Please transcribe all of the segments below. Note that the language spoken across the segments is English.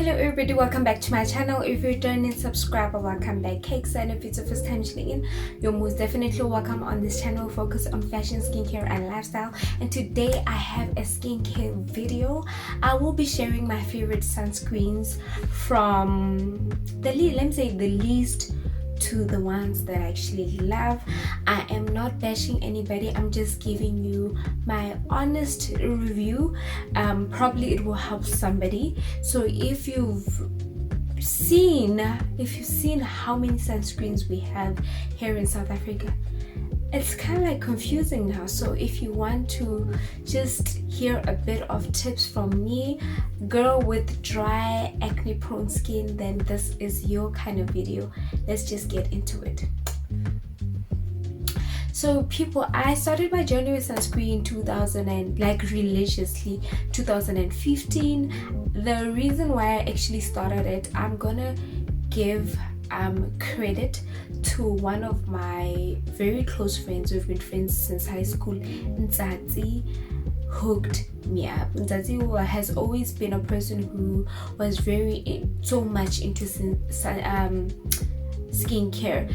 Hello everybody, welcome back to my channel. If you're returning subscriber, welcome back. Cakes, and if it's the first time tuning in, you're most definitely welcome. On this channel focus on fashion, skincare and lifestyle, and today I have a skincare video. I will be sharing my favorite sunscreens from the least to the ones that I actually love. I am not bashing anybody, I'm just giving you my honest review. Probably it will help somebody. So if you've seen how many sunscreens we have here in South Africa, it's kind of like confusing now. So if you want to just hear a bit of tips from me, girl with dry acne prone skin, then this is your kind of video. Let's just get into it. So people, I started my journey with sunscreen 2015. The reason why I actually started it, I'm gonna give credit to one of my very close friends. We've been friends since high school. Ntsatsi hooked me up. Ntsatsi has always been a person who was so much into skincare.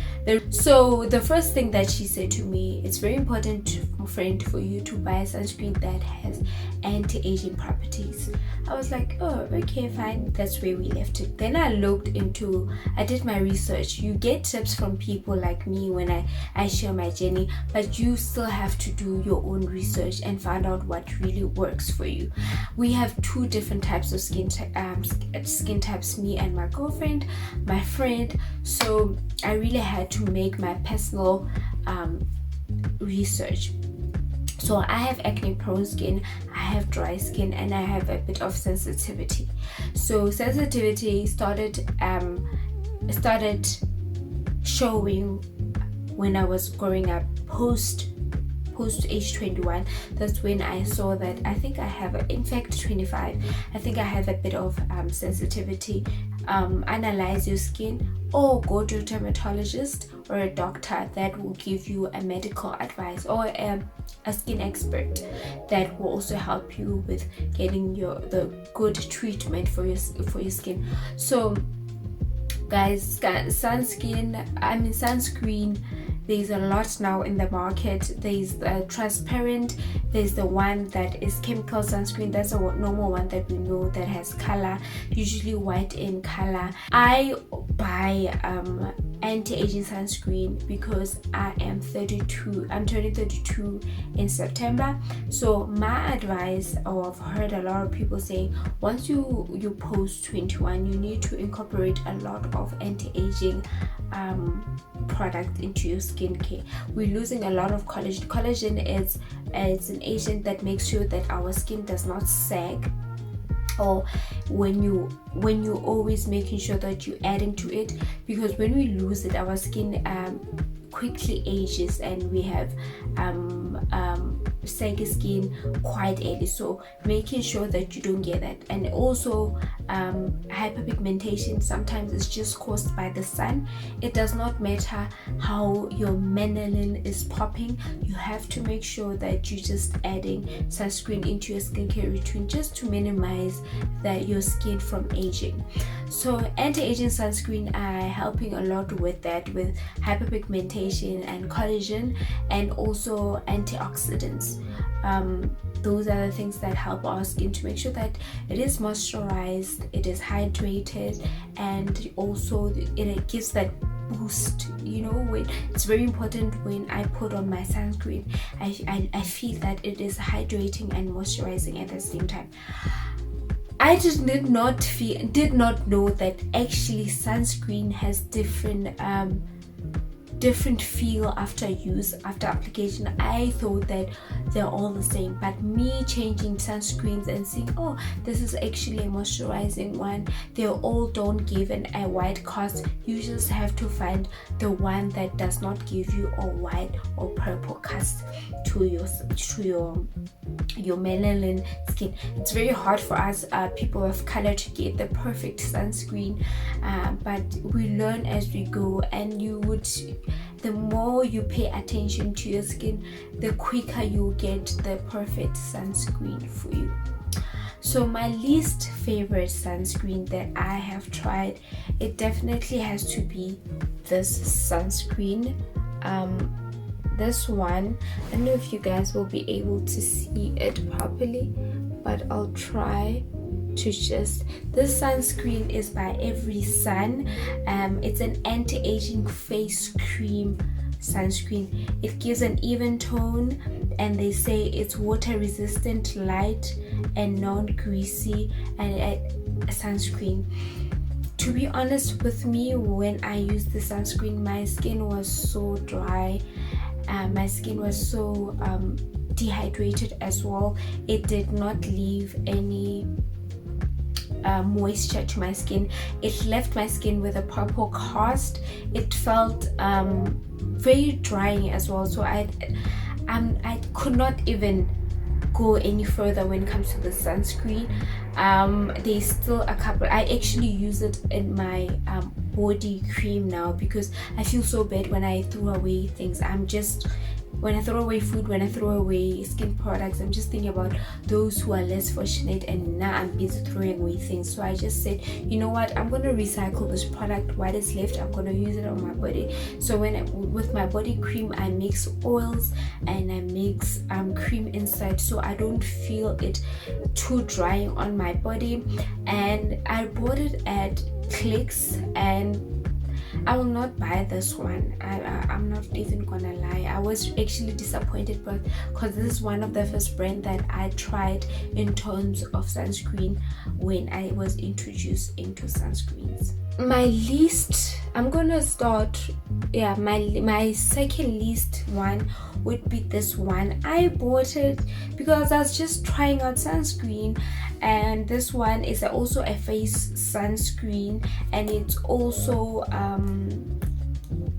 So the first thing that she said to me, it's very important, friend, for you to buy a sunscreen that has anti-aging properties. I was like, oh, okay, fine. That's where we left it. Then I did my research. You get tips from people like me when I share my journey, but you still have to do your own research and find out what really works for you. We have two different types of skin types, me and my girlfriend, my friend. So I really had to make my personal research. So I have acne prone skin, I have dry skin, and I have a bit of sensitivity. So sensitivity started showing when I was growing up, post age 21. That's when I saw that I think I have in fact 25, I think I have a bit of sensitivity. Analyze your skin or go to a dermatologist or a doctor that will give you a medical advice, or a skin expert that will also help you with getting the good treatment for your skin. So guys, sunscreen, there's a lot now in the market. There's the transparent, there's the one that is chemical sunscreen. That's a normal one that we know that has color, usually white in color. I buy anti-aging sunscreen because I am 32. I'm turning 32 in September. So my advice, or I've heard a lot of people saying, once you post 21, you need to incorporate a lot of anti-aging product into your skincare. We're losing a lot of collagen. Collagen is an agent that makes sure that our skin does not sag, or when you always making sure that you're adding to it, because when we lose it, our skin quickly ages and we have saggy skin quite early. So making sure that you don't get that. And also hyperpigmentation sometimes is just caused by the sun. It does not matter how your melanin is popping, you have to make sure that you're just adding sunscreen into your skincare routine just to minimize your skin from aging. So anti-aging sunscreen are helping a lot with that, with hyperpigmentation and collagen, and also antioxidants. Those are the things that help our skin to make sure that it is moisturized, it is hydrated, and also it gives that boost. It's very important when I put on my sunscreen, I feel that it is hydrating and moisturizing at the same time. I just did not know that actually sunscreen has different feel after use, after application. I thought that they're all the same, but me changing sunscreens and seeing, oh, this is actually a moisturizing one, they all don't give a white cast. You just have to find the one that does not give you a white or purple cast to your melanin skin. It's very hard for us people of color to get the perfect sunscreen, but we learn as we go, and the more you pay attention to your skin, the quicker you get the perfect sunscreen for you. So my least favorite sunscreen that I have tried, it definitely has to be this sunscreen. This one, I don't know if you guys will be able to see it properly, but I'll try to just. This sunscreen is by Every Sun. It's an anti-aging face cream sunscreen. It gives an even tone, and they say it's water resistant, light and non-greasy, and a sunscreen. To be honest with me, when I used the sunscreen, my skin was so dry. My skin was so dehydrated as well. It did not leave any moisture to my skin. It left my skin with a purple cast. It felt very drying as well. So I could not even go any further when it comes to the sunscreen. There's still a couple. I actually use it in my body cream now because I feel so bad when I throw away things. When I throw away food, when I throw away skin products, I'm just thinking about those who are less fortunate, and now I'm busy throwing away things. So I just said, you know what, I'm gonna recycle this product. What is left, I'm gonna use it on my body. So with my body cream, I mix oils and I mix cream inside, so I don't feel it too drying on my body. And I bought it at Clicks, and I will not buy this one. I'm not even gonna lie. I was actually disappointed, but because this is one of the first brands that I tried in terms of sunscreen when I was introduced into sunscreens. My second least one would be this one. I bought it because I was just trying out sunscreen, and this one is also a face sunscreen, and it's also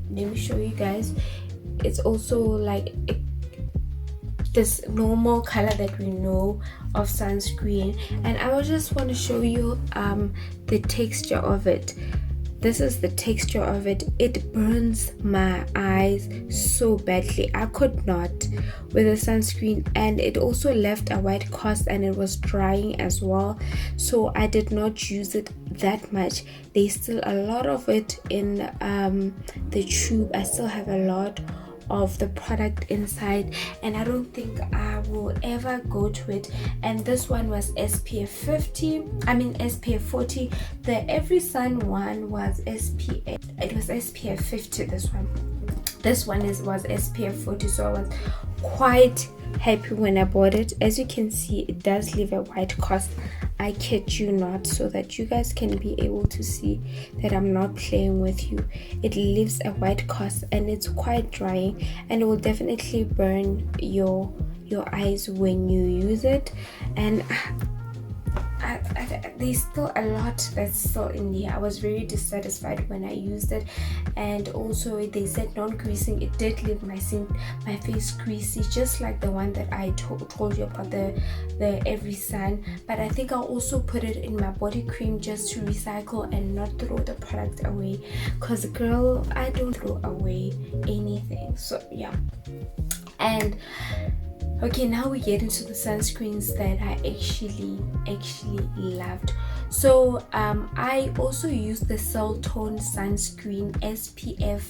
let me show you guys. It's also like this normal color that we know of sunscreen, and I just want to show you the texture of it. This is the texture of it. It burns my eyes so badly. I could not with the sunscreen, and it also left a white cast, and it was drying as well. So I did not use it that much. There's still a lot of it in the tube. I still have a lot of the product inside, and I don't think I will ever go to it. And this one was SPF 40. The Every Sun one was SPF 50. This one was SPF 40, so I was quite happy when I bought it. As you can see, it does leave a white cast. I kid you not, so that you guys can be able to see that I'm not playing with you. It leaves a white cast, and it's quite drying, and it will definitely burn your eyes when you use it. And there's still a lot that's still in here. I was very dissatisfied when I used it, and also they said non-greasing. It did leave my face greasy, just like the one that I told you about, the Every Sun. But I think I'll also put it in my body cream just to recycle and not throw the product away, because girl, I don't throw away anything. So yeah. And okay, now we get into the sunscreens that I actually loved. So I also used the Cell Tone sunscreen SPF,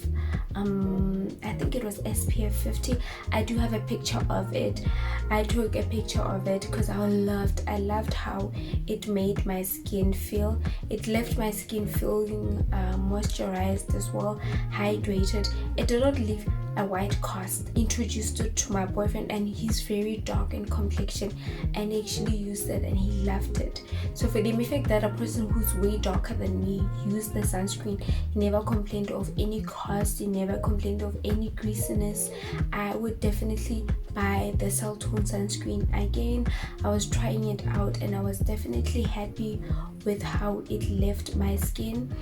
I think it was SPF 50. I do have a picture of it. I took a picture of it because I loved how it made my skin feel. It left my skin feeling moisturized as well, hydrated. It did not leave a white cast. Introduced it to my boyfriend, and he's very dark in complexion, and he actually used it and he loved it. So for the effect that a person who's way darker than me used the sunscreen, he never complained of any cast, he never complained of any greasiness. I would definitely buy the Cell Tone sunscreen again. I was trying it out, and I was definitely happy with how it left my skin.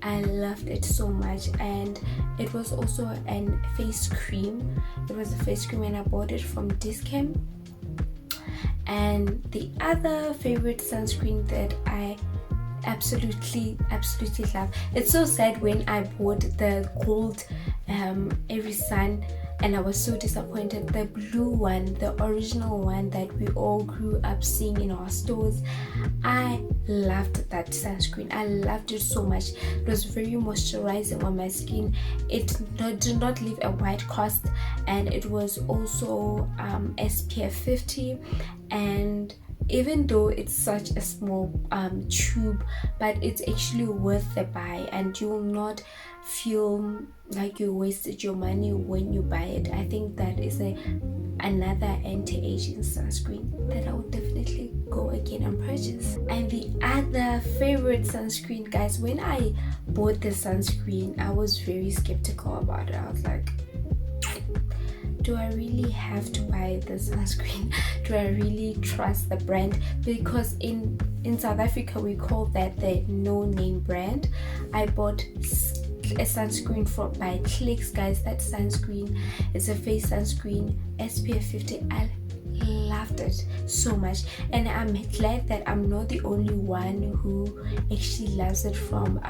I loved it so much. And it was also a face cream. It was a face cream, and I bought it from Discam. And the other favorite sunscreen that I absolutely love, it's so sad when I bought the gold Every Sun and I was so disappointed. The blue one, the original one that we all grew up seeing in our stores, I loved that sunscreen. I loved it so much. It was very moisturizing on my skin. It did not leave a white cast, and it was also SPF 50. And even though it's such a small tube, but it's actually worth the buy, and you will not feel like you wasted your money when you buy it. I think that is another anti-aging sunscreen that I would definitely go again and purchase. And the other favorite sunscreen, guys, when I bought the sunscreen, I was very skeptical about it. I was like, do I really have to buy this sunscreen? Do I really trust the brand? Because in South Africa we call that the no-name brand. I bought a sunscreen by PLease, guys. That sunscreen is a face sunscreen, SPF 50. I loved it so much, and I'm glad that I'm not the only one who actually loves it, from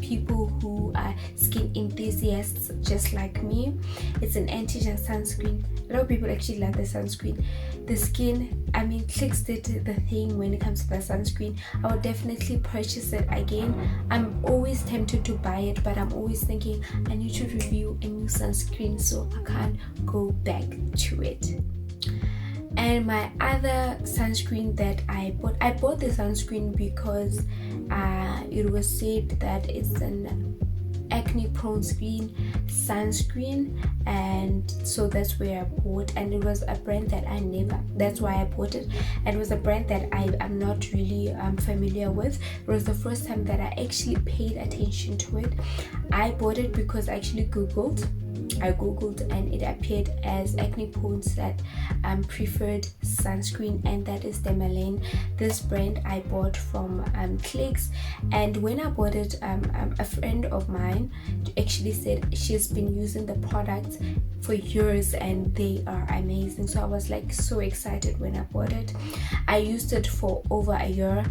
people who are skin enthusiasts just like me. It's an anti-aging sunscreen. A lot of people actually love the sunscreen. The skin, I mean, PLease did the thing when it comes to the sunscreen. I would definitely purchase it again. I'm always tempted to buy it, but I'm always thinking I need to review a new sunscreen, so I can't go back to it. And my other sunscreen that I bought the sunscreen because it was said that it's an acne prone skin sunscreen, and so that's where I bought. And it was a brand that that's why I bought it. And it was a brand that I am not really familiar with. It was the first time that I actually paid attention to it. I bought it because I actually googled and it appeared as acne prone's that preferred sunscreen, and that is Dermalane. This brand I bought from PLease, and when I bought it, a friend of mine actually said she's been using the products for years and they are amazing. So I was like so excited when I bought it. I used it for over a year.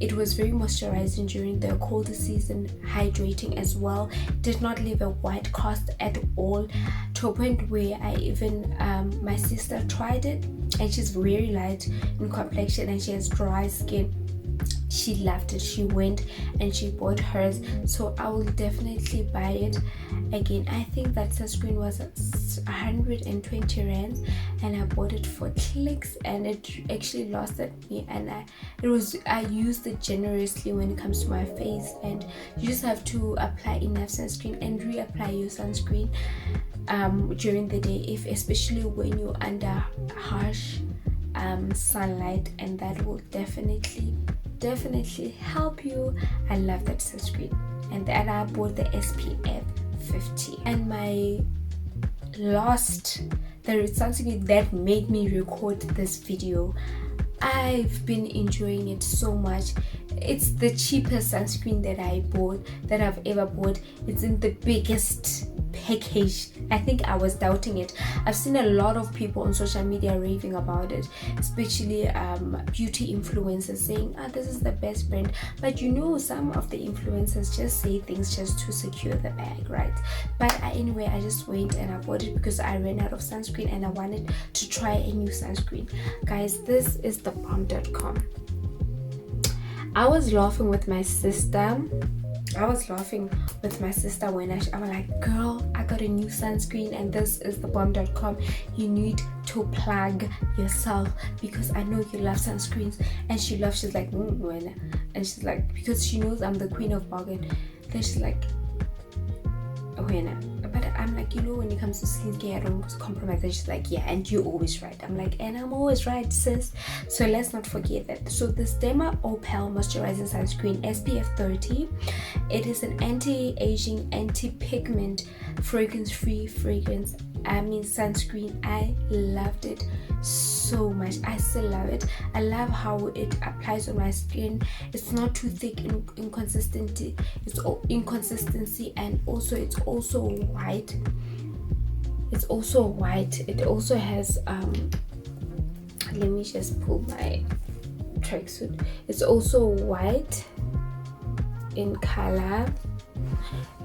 It was very moisturizing during the colder season, hydrating as well, did not leave a white cast at all, to a point where I even my sister tried it, and she's very light in complexion and she has dry skin. She loved it. She went and she bought hers, so I will definitely buy it again. I think that sunscreen was 120 rands, and I bought it for PLease, and it actually lasted me, and I used it generously when it comes to my face. And you just have to apply enough sunscreen and reapply your sunscreen during the day, especially when you're under harsh sunlight, and that will definitely help you. I love that sunscreen. And then I bought the SPF 50. And my last, the sunscreen that made me record this video, I've been enjoying it so much. It's the cheapest sunscreen that I've ever bought. It's in the biggest package. I think I was doubting it. I've seen a lot of people on social media raving about it, especially beauty influencers saying this is the best brand. But you know, some of the influencers just say things just to secure the bag, right? But anyway, I just went and I bought it because I ran out of sunscreen and I wanted to try a new sunscreen. Guys, this is the bomb.com. I was laughing with my sister when I was like, girl, I got a new sunscreen and this is the bomb.com. You need to plug yourself because I know you love sunscreens. And she's like, and she's like, because she knows I'm the queen of bargain. Then she's like, but I'm like, when it comes to skincare, I don't compromise. And she's like, yeah, and you're always right. I'm like, and I'm always right, sis. So let's not forget that. So this Derma Opal moisturizing sunscreen, SPF 30. It is an anti-aging, anti-pigment, fragrance-free sunscreen. I loved it so much. I still love it. I love how it applies on my skin. It's not too thick in consistency. And also it's also white. It also has let me just pull my tracksuit. It's also white in color.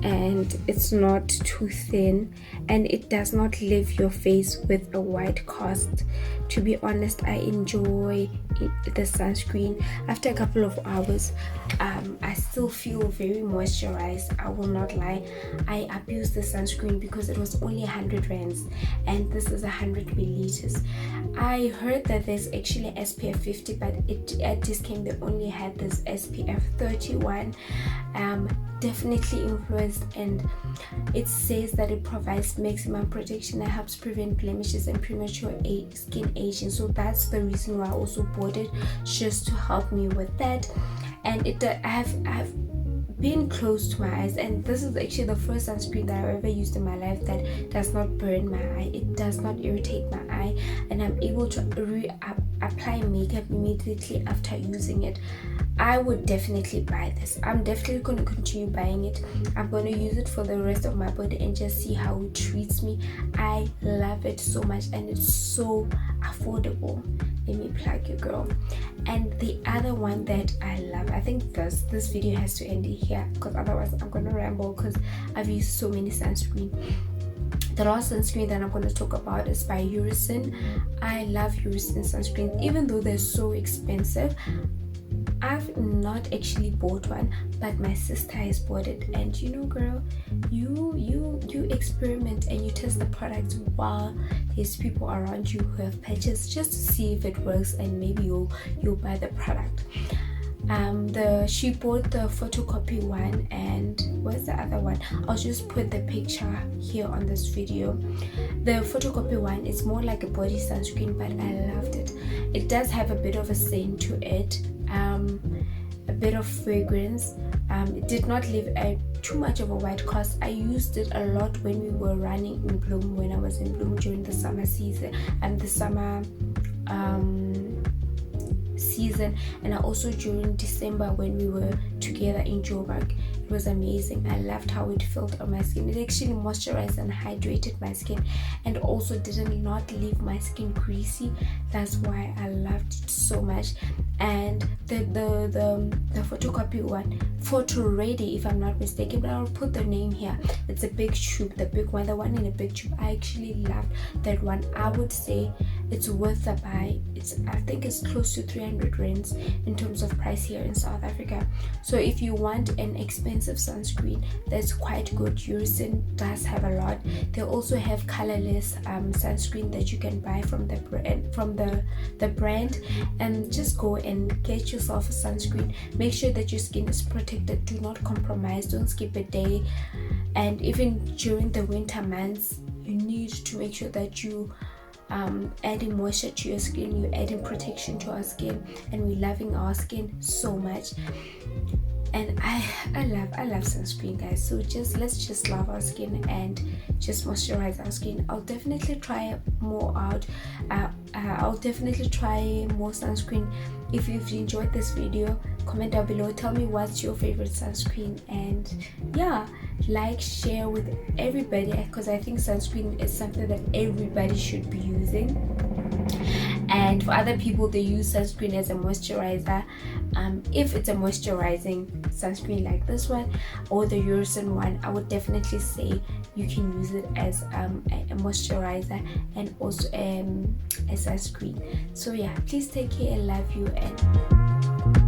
and it's not too thin, and it does not leave your face with a white cast. To be honest, I enjoy the sunscreen. After a couple of hours, I still feel very moisturized. I will not lie. I abused the sunscreen because it was only 100 rands, and this is 100 milliliters. I heard that there's actually SPF 50, but at Discount they only had this SPF 31. Definitely influenced, and it says that it provides maximum protection and helps prevent blemishes and premature skin aging. So that's the reason why I also bought it, just to help me with that. And I have been close to my eyes, and this is actually the first sunscreen that I've ever used in my life that does not burn my eye, it does not irritate my eye, and I'm able to apply makeup immediately after using it. I would definitely buy this. I'm definitely going to continue buying it. I'm going to use it for the rest of my body and just see how it treats me. I love it so much, and it's so affordable. Let me plug you, girl. And the other one that I love, I think this video has to end here, because otherwise I'm going to ramble, because I've used so many sunscreen. The last sunscreen that I'm going to talk about is by Eurocin. I love Eurocin sunscreen, even though they're so expensive. I've not actually bought one, but my sister has bought it, and you know, girl, you experiment and you test the product while there's people around you who have purchased, just to see if it works, and maybe you'll buy the product. She bought the photocopy one, and where's the other one? I'll just put the picture here on this video. The photocopy one is more like a body sunscreen, but I loved it. It does have a bit of a scent to it, a bit of fragrance. It did not leave too much of a white cast. I used it a lot when we were running in Bloom, when I was in Bloom during the summer season and the summer season, and also during December when we were together in Joburg. It was amazing. I loved how it felt on my skin. It actually moisturized and hydrated my skin, and also did not leave my skin greasy. That's why I loved it so much. And the photocopy one, photo ready if I'm not mistaken, but I'll put the name here. It's a big tube, the big one, the one in a big tube. I actually loved that one. I would say it's worth the buy. I think it's close to 300 rands in terms of price here in South Africa. So if you want an expensive sunscreen that's quite good, Eurocin does have a lot. They also have colorless sunscreen that you can buy from the brand, and just go and get yourself a sunscreen. Make sure that your skin is protected. Do not compromise. Don't skip a day. And even during the winter months, you need to make sure that you adding moisture to your skin, you're adding protection to our skin, and we're loving our skin so much. And I love sunscreen, guys. So let's just love our skin and just moisturize our skin. I'll definitely try more out. I'll definitely try more sunscreen. If you've enjoyed this video, comment down below, tell me what's your favorite sunscreen, and yeah, like, share with everybody, because I think sunscreen is something that everybody should be using. And for other people, they use sunscreen as a moisturizer. If it's a moisturizing sunscreen like this one or the Eurocin one, I would definitely say you can use it as a moisturizer and also a sunscreen. So yeah, please take care. I love you, and